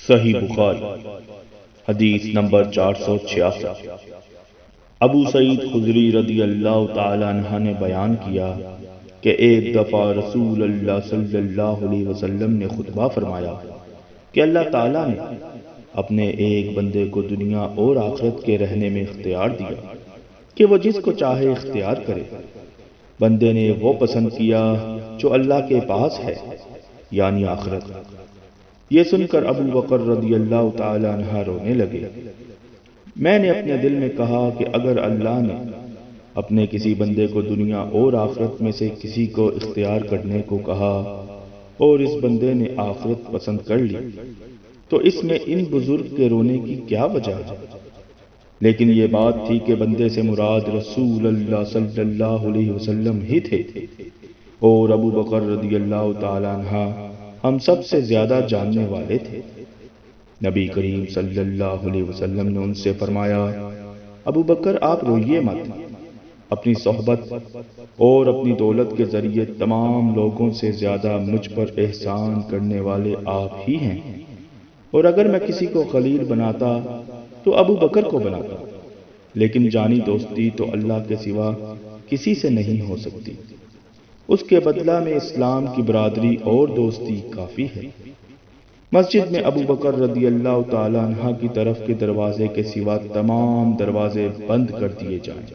صحیح بخاری حدیث نمبر 466۔ ابو سعید خدری رضی اللہ تعالی عنہ نے بیان کیا کہ ایک دفعہ رسول اللہ صلی اللہ علیہ وسلم نے خطبہ فرمایا کہ اللہ تعالیٰ نے اپنے ایک بندے کو دنیا اور آخرت کے رہنے میں اختیار دیا کہ وہ جس کو چاہے اختیار کرے۔ بندے نے وہ پسند کیا جو اللہ کے پاس ہے، یعنی آخرت۔ یہ سن کر ابو بکر رضی اللہ تعالی عنہ رونے لگے۔ میں نے اپنے دل میں کہا کہ اگر اللہ نے اپنے کسی بندے کو دنیا اور آخرت میں سے کسی کو اختیار کرنے کو کہا اور اس بندے نے آخرت پسند کر لی تو اس میں ان بزرگ کے رونے کی کیا وجہ ہے؟ لیکن یہ بات تھی کہ بندے سے مراد رسول اللہ صلی اللہ علیہ وسلم ہی تھے، اور ابو بکر رضی اللہ تعالی عنہ ہم سب سے زیادہ جاننے والے تھے۔ نبی کریم صلی اللہ علیہ وسلم نے ان سے فرمایا، ابو بکر آپ روئیے مت، اپنی صحبت اور اپنی دولت کے ذریعے تمام لوگوں سے زیادہ مجھ پر احسان کرنے والے آپ ہی ہیں، اور اگر میں کسی کو خلیل بناتا تو ابو بکر کو بناتا، لیکن جانی دوستی تو اللہ کے سوا کسی سے نہیں ہو سکتی، اس کے بدلہ میں اسلام کی برادری اور دوستی کافی ہے۔ مسجد میں ابو بکر رضی اللہ تعالی عنہ کی طرف کے دروازے کے سوا تمام دروازے بند کر دیے جائیں۔